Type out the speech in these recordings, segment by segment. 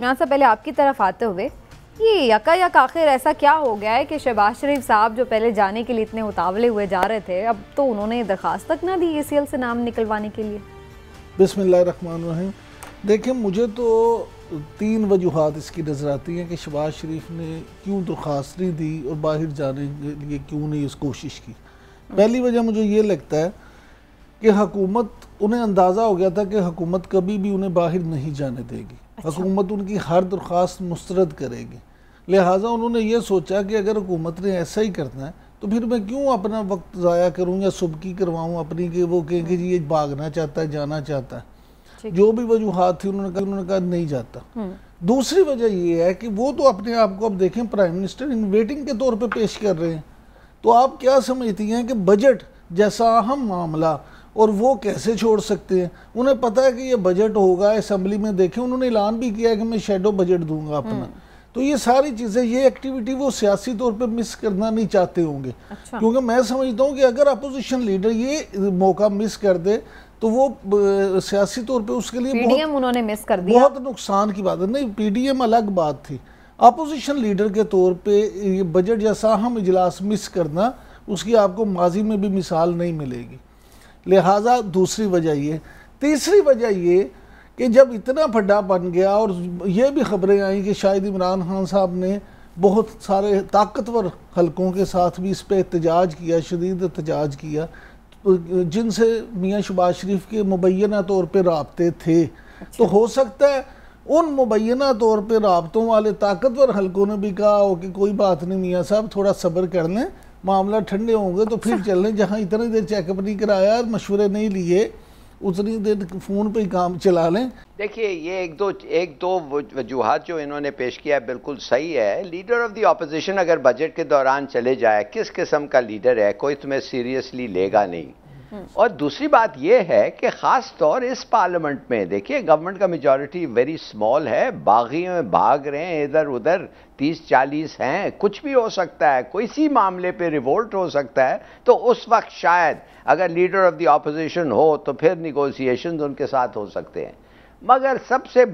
यहाँ से पहले आपकी तरफ आते हुए ये यका आखिर ऐसा क्या हो गया है कि शहबाज शरीफ साहब जो पहले जाने के लिए इतने उतावले हुए जा रहे थे, अब तो उन्होंने दरखास्त तक ना दी ACL से नाम निकलवाने के लिए। बिस्मिल्लाहिर्रहमानिर्रहीम। देखिए, मुझे तो 3 वजूहात इसकी नज़र आती हैं कि शहबाज शरीफ ने क्यों दरख्वास्त नहीं दी और बाहर जाने के लिए क्यों नहीं उस कोशिश की। पहली वजह मुझे ये लगता है कि हुकूमत, उन्हें अंदाज़ा हो गया था कि हुकूमत कभी भी उन्हें बाहर नहीं जाने देगी। हुकूमत उनकी हर दरख्वास्त मुस्तरद करेगी, लिहाजा उन्होंने ये सोचा कि अगर हुकूमत ने ऐसा ही करना है तो फिर मैं क्यों अपना वक्त ज़ाया करूँ या सुबकी करवाऊँ अपनी, कि वो कहें कि जी ये भागना चाहता है, जाना चाहता है। जो भी वजूहात थी उन्होंने कहा नहीं जाता। दूसरी वजह ये है कि वो तो अपने आप को, अब देखें, प्राइम मिनिस्टर इन वेटिंग के तौर पे पेश कर रहे हैं। तो आप क्या समझती हैं कि बजट जैसा अहम मामला और वो कैसे छोड़ सकते हैं? उन्हें पता है कि ये बजट होगा, असेंबली में देखें उन्होंने ऐलान भी किया है कि मैं शेडो बजट दूंगा अपना। तो ये सारी चीज़ें, ये एक्टिविटी वो सियासी तौर पे मिस करना नहीं चाहते होंगे। क्योंकि मैं समझता हूँ कि अगर अपोजिशन लीडर ये मौका मिस कर दे तो वो सियासी तौर पे उसके लिए PDM उन्होंने मिस कर दिया, बहुत नुकसान की बात है। नहीं, PDM अलग बात थी, अपोजिशन लीडर के तौर पे ये बजट जैसा अहम इजलास मिस करना, उसकी आपको माजी में भी मिसाल नहीं मिलेगी। लिहाजा दूसरी वजह ये। तीसरी वजह ये कि जब इतना फड्डा बन गया और ये भी खबरें आई कि शायद इमरान खान साहब ने बहुत सारे ताकतवर हलकों के साथ भी इस पर एहतजाज किया, शदीद एहतजाज किया, जिनसे मियाँ शहबाज शरीफ के मुबैना तौर पर राब्ते थे। तो हो सकता है उन मुबैना तौर पर राब्तों वाले ताकतवर हलकों ने भी कहा हो कि कोई बात नहीं मियाँ साहब, थोड़ा सब्र कर लें, मामला ठंडे होंगे तो फिर चल लें। जहाँ इतनी देर चेकअप नहीं कराया, मशवरे नहीं लिए, उतनी देर फ़ोन पे ही काम चला लें। देखिए, ये एक दो वजूहात जो इन्होंने पेश किया है बिल्कुल सही है। लीडर ऑफ द ऑपोजिशन अगर बजट के दौरान चले जाए, किस किस्म का लीडर है, कोई तुम्हें सीरियसली लेगा नहीं। और दूसरी बात यह है कि ख़ास तौर इस पार्लियामेंट में देखिए, गवर्नमेंट का मेजॉरिटी वेरी स्मॉल है, बागियों में भाग रहे हैं इधर उधर, 30-40 हैं, कुछ भी हो सकता है, कोई सी मामले पे रिवोल्ट हो सकता है। तो उस वक्त शायद अगर लीडर ऑफ द ऑपोजिशन हो तो फिर निगोशिएशंस उनके साथ हो सकते हैं। मगर सबसे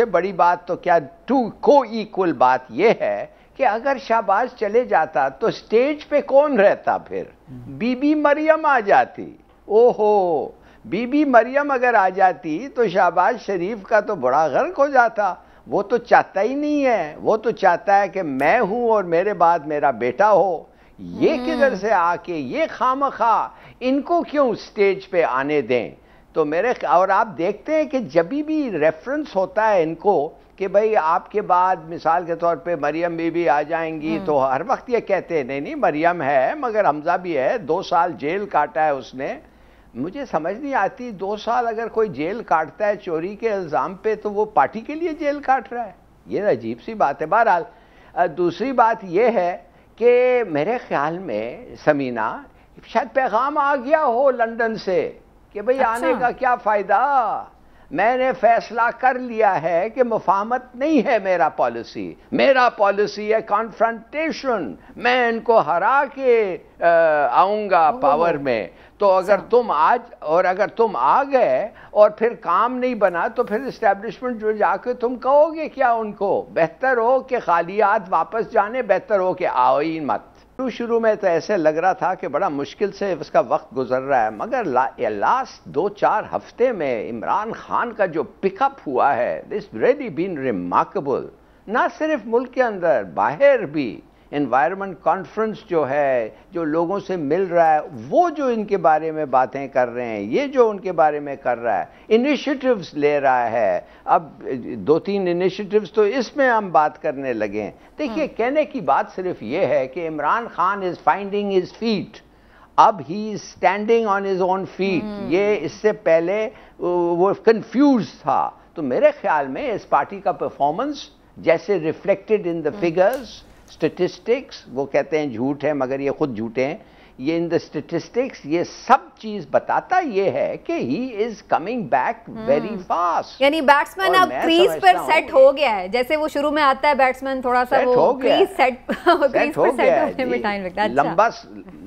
बड़ी बात तो क्या को इक्वल बात यह है कि अगर शहबाज चले जाता तो स्टेज पे कौन रहता? फिर बीबी मरियम आ जाती। ओहो, बीबी मरियम अगर आ जाती तो शहबाज शरीफ का तो बड़ा गर्क हो जाता। वो तो चाहता ही नहीं है, वो तो चाहता है कि मैं हूं और मेरे बाद मेरा बेटा हो। ये किधर से आके ये खामखा इनको क्यों स्टेज पे आने दें? तो और आप देखते हैं कि जब भी रेफरेंस होता है इनको कि भाई आपके बाद मिसाल के तौर पे मरियम बीबी आ जाएंगी, तो हर वक्त ये कहते हैं नहीं मरियम है मगर हमजा भी है, 2 साल जेल काटा है उसने। मुझे समझ नहीं आती, 2 साल अगर कोई जेल काटता है चोरी के इल्ज़ाम पे तो वो पार्टी के लिए जेल काट रहा है, ये अजीब सी बात है। बहरहाल दूसरी बात यह है कि मेरे ख्याल में समीना शायद पैगाम आ गया हो लंदन से कि भाई आने का क्या फ़ायदा, मैंने फैसला कर लिया है कि मुफाहमत नहीं है मेरा पॉलिसी है कॉन्फ्रंटेशन, मैं इनको हरा के आऊँगा पावर में। तो अगर तुम आ गए और फिर काम नहीं बना तो फिर इस्टेब्लिशमेंट जो जाके तुम कहोगे क्या उनको? बेहतर हो कि खालियात वापस जाने, बेहतर हो कि आओ ही मत। शुरू में तो ऐसे लग रहा था कि बड़ा मुश्किल से उसका वक्त गुजर रहा है, मगर लास्ट 2-4 हफ्ते में इमरान खान का जो पिकअप हुआ है, दिस रियली बीन रिमार्केबल। ना सिर्फ मुल्क के अंदर, बाहर भी एनवायरनमेंट कॉन्फ्रेंस जो है, जो लोगों से मिल रहा है, वो जो इनके बारे में बातें कर रहे हैं, ये जो उनके बारे में कर रहा है, इनिशिएटिव्स ले रहा है। अब 2-3 इनिशिएटिव्स तो इसमें हम बात करने लगे। देखिए, कहने की बात सिर्फ ये है कि Imran Khan is finding his feet, अब he is standing on his own feet. ये इससे पहले वो कंफ्यूज था। तो मेरे ख्याल में इस पार्टी का परफॉर्मेंस जैसे reflected in the figures, statistics, वो कहते हैं झूठ है मगर ये खुद झूठे हैं, ये इन द स्टेटिस्टिक्स ये सब चीज बताता ये है कि he is coming back very fast. यानी बैट्समैन अब क्रीज पर सेट हो गया है, जैसे वो शुरू में आता है बैट्समैन थोड़ा सा वो क्रीज सेट होने में टाइम लगता है।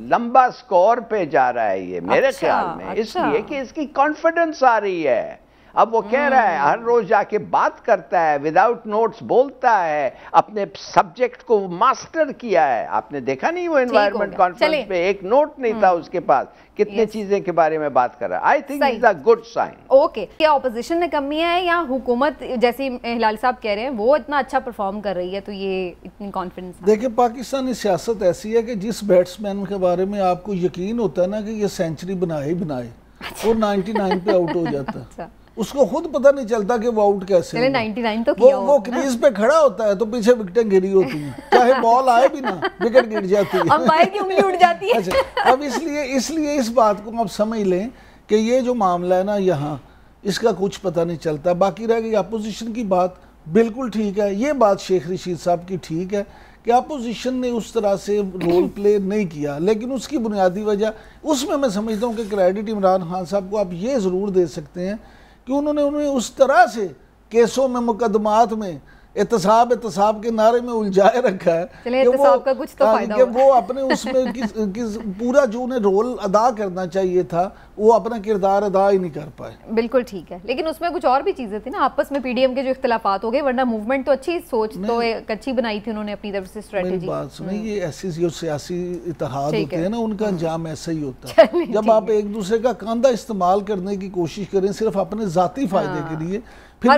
लंबा स्कोर पे जा रहा है ये मेरे ख्याल में, इसलिए कि इसकी कॉन्फिडेंस आ रही है। अब वो कह रहा है, हर रोज जाके बात करता है, विदाउट नोट्स बोलता है, अपने सब्जेक्ट को मास्टर किया है। आपने देखा नहीं वो एनवायरनमेंट कॉन्फ्रेंस पे एक नोट नहीं था उसके पास, कितने चीजें के बारे में बात कर रहा है। I think it's a good sign. Okay, क्या ऑपोजिशन में कमी है या हुकूमत जैसे हिलाल साहब कह रहे हैं वो इतना अच्छा परफॉर्म कर रही है तो ये इतनी कॉन्फिडेंस? देखिए, पाकिस्तानी सियासत ऐसी है कि जिस बैट्समैन के बारे में आपको यकीन होता है ना कि ये सेंचुरी बनाए ही बनाए, वो 99 पे आउट हो जाता है। अच्छा। उसको खुद पता नहीं चलता कि वो आउट कैसे चले 99 तो किया वो क्रीज पे खड़ा होता है तो पीछे विकेटें गिरी होती हैं, चाहे बॉल आए भी ना विकेट गिर जाती है, अंपायर की उंगली उड़ जाती है। अच्छा, अब इसलिए इस बात को आप समझ लें कि ये जो मामला है ना यहाँ, इसका कुछ पता नहीं चलता। बाकी रह गई अपोजिशन की बात, बिल्कुल ठीक है, ये बात शेख रशीद साहब की ठीक है कि अपोजिशन ने उस तरह से रोल प्ले नहीं किया, लेकिन उसकी बुनियादी वजह उसमें मैं समझता हूँ कि क्रेडिट इमरान खान साहब को आप ये ज़रूर दे सकते हैं कि उन्होंने उस तरह से केसों में, मुकदमात में एहतसाब के नारे में उलझाए रखा है कि वो अपने उसमें पूरा जो उन्हें रोल अदा करना चाहिए था वो अपना किरदार अदा ही नहीं कर पाए। बिल्कुल ठीक है, लेकिन उसमें कुछ और भी चीजें थी ना, आपस में पीडीएम के जो इख्तिलाफात हो गए, वरना मूवमेंट तो अच्छी सोच तो एक अच्छी बनाई थी उन्होंने अपनी तरफ से स्ट्रेटेजी। बात सुनिए, ये ऐसी जो सियासी इत्तेहाद होते हैं ना, उनका अंजाम ऐसा ही होता है। जब आप एक दूसरे का कंधा इस्तेमाल करने की कोशिश करें सिर्फ अपने जाती फायदे के लिए, फिर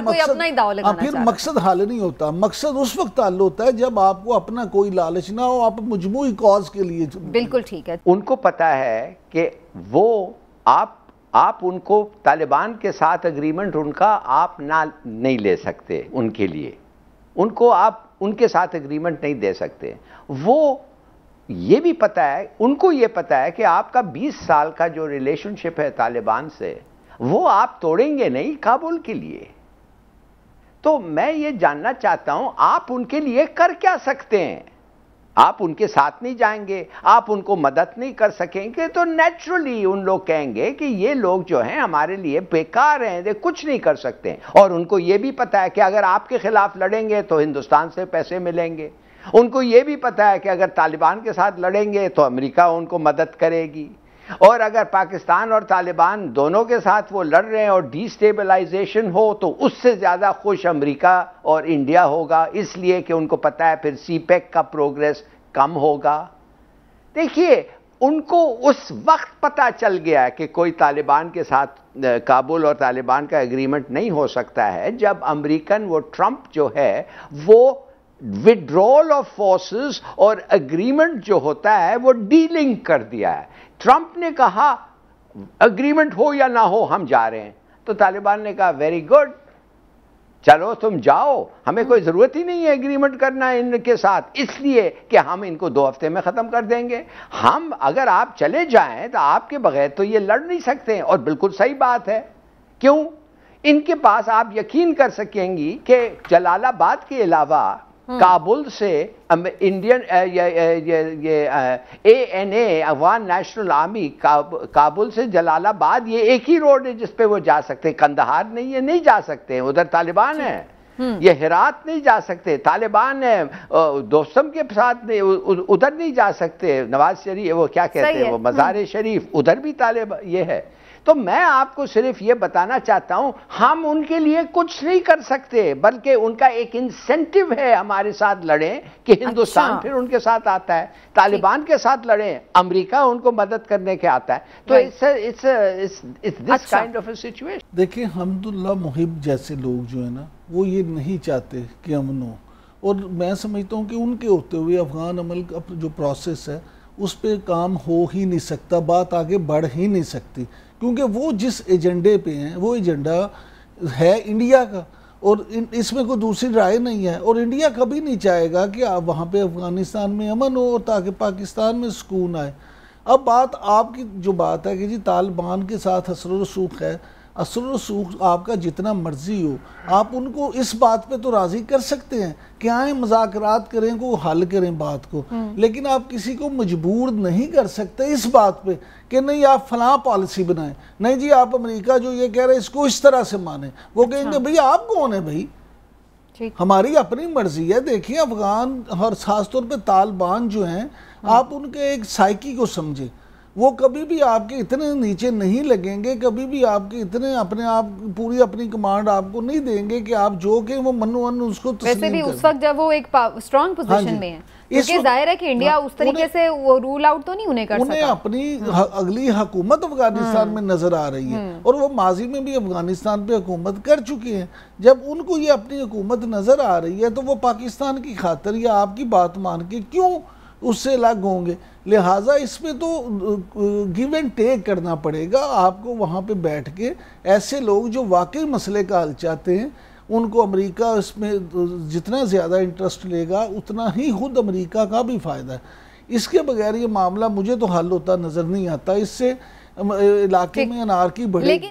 मकसद हल नहीं होता। मकसद उस वक्त हल होता है जब आपको अपना कोई लालच ना हो, आप मजमूई कॉज के लिए। बिल्कुल ठीक है। उनको पता है कि वो आप उनको तालिबान के साथ एग्रीमेंट उनका आप ना नहीं ले सकते, उनके लिए उनको आप उनके साथ एग्रीमेंट नहीं दे सकते। वो ये भी पता है, उनको ये पता है कि आपका 20 साल का जो रिलेशनशिप है तालिबान से, वो आप तोड़ेंगे नहीं काबुल के लिए। तो मैं ये जानना चाहता हूं आप उनके लिए कर क्या सकते हैं? आप उनके साथ नहीं जाएंगे, आप उनको मदद नहीं कर सकेंगे, तो नेचुरली उन लोग कहेंगे कि ये लोग जो हैं हमारे लिए बेकार हैं, ये कुछ नहीं कर सकते। और उनको ये भी पता है कि अगर आपके खिलाफ लड़ेंगे तो हिंदुस्तान से पैसे मिलेंगे। उनको ये भी पता है कि अगर तालिबान के साथ लड़ेंगे तो अमेरिका उनको मदद करेगी, और अगर पाकिस्तान और तालिबान दोनों के साथ वो लड़ रहे हैं और डिस्टेबलाइजेशन हो तो उससे ज़्यादा खुश अमेरिका और इंडिया होगा, इसलिए कि उनको पता है फिर सीपेक का प्रोग्रेस कम होगा। देखिए, उनको उस वक्त पता चल गया है कि कोई तालिबान के साथ काबुल और तालिबान का एग्रीमेंट नहीं हो सकता है, जब अमेरिकन वो ट्रंप जो है वो विड्रॉल ऑफ फोर्सेस और एग्रीमेंट जो होता है वो डीलिंग कर दिया है। ट्रंप ने कहा एग्रीमेंट हो या ना हो हम जा रहे हैं, तो तालिबान ने कहा वेरी गुड, चलो तुम जाओ, हमें कोई जरूरत ही नहीं है एग्रीमेंट करना इनके साथ, इसलिए कि हम इनको 2 हफ्ते में खत्म कर देंगे। हम अगर आप चले जाएं तो आपके बगैर तो ये लड़ नहीं सकते। और बिल्कुल सही बात है, क्यों? इनके पास आप यकीन कर सकेंगी कि जलालाबाद के अलावा काबुल से Indian ANA Afghan national army Kabul से जलालाबाद ये एक ही रोड है जिस पे वो जा सकते। कंदहार नहीं है, नहीं जा सकते, उधर तालिबान है। ये हेरात नहीं जा सकते, तालिबान है। दोस्तम के साथ नहीं, उधर नहीं जा सकते। नवाज शरीफ वो क्या कहते हैं, वो मज़ार शरीफ, उधर भी तालिबान ये है। तो मैं आपको सिर्फ ये बताना चाहता हूं, हम उनके लिए कुछ नहीं कर सकते, बल्कि उनका एक इंसेंटिव है हमारे साथ लड़ें कि हिंदुस्तान फिर उनके साथ आता है। तालिबान के साथ लड़ें, अमेरिका उनको मदद करने के आता है। तो it's this kind of a situation. देखिए, हमदुल्ला मुहिब जैसे लोग जो है ना, वो ये नहीं चाहते कि अमन हो, और मैं समझता हूँ कि उनके होते हुए अफगान अमल का जो प्रोसेस है उस पर काम हो ही नहीं सकता, बात आगे बढ़ ही नहीं सकती, क्योंकि वो जिस एजेंडे पे हैं वो एजेंडा है इंडिया का, और इसमें कोई दूसरी राय नहीं है। और इंडिया कभी नहीं चाहेगा कि आप वहाँ पे अफ़गानिस्तान में अमन हो और ताकि पाकिस्तान में सुकून आए। अब बात आपकी जो बात है कि जी तालिबान के साथ असर रसूख है, असर रसूख आपका जितना मर्जी हो, आप उनको इस बात पे तो राज़ी कर सकते हैं कि आए मुज़ाकरात करें, को हल करें बात को, लेकिन आप किसी को मजबूर नहीं कर सकते इस बात पे कि नहीं आप फलां पॉलिसी बनाएं, नहीं जी आप अमेरिका जो ये कह रहे हैं इसको इस तरह से माने। वो कहेंगे भैया आप कौन है भाई, हमारी अपनी मर्जी है। देखिए, अफगान और ख़ासतौर पर तालिबान जो हैं, आप उनके एक साइकी को समझें। वो कभी भी आपके इतने नीचे नहीं लगेंगे, कभी भी आपके इतने अपने आप पूरी अपनी कमांड आपको नहीं देंगे कि आप जो के वो मनोवन उसको वैसे भी उस वक्त जब वो एक स्ट्रॉन्ग पोजीशन में है, क्योंकि जाहिर है कि इंडिया उस तरीके से वो रूल आउट तो नहीं उन्हें कर उन्हें सका। अपनी अगली हुकूमत अफगानिस्तान में नजर आ रही है और वो माजी में भी अफगानिस्तान पे हुकूमत कर चुके हैं। जब उनको ये अपनी हुकूमत नजर आ रही है तो वो पाकिस्तान की खातिर या आपकी बात मान के क्यों उससे अलग होंगे। लिहाजा इसमें तो गिव एंड टेक करना पड़ेगा आपको। वहाँ पे बैठ के ऐसे लोग जो वाकई मसले का हल चाहते हैं उनको अमेरिका इसमें जितना ज़्यादा इंटरेस्ट लेगा उतना ही खुद अमेरिका का भी फ़ायदा है। इसके बगैर ये मामला मुझे तो हल होता नज़र नहीं आता। इससे इलाके में अनारकी बढ़ेगी।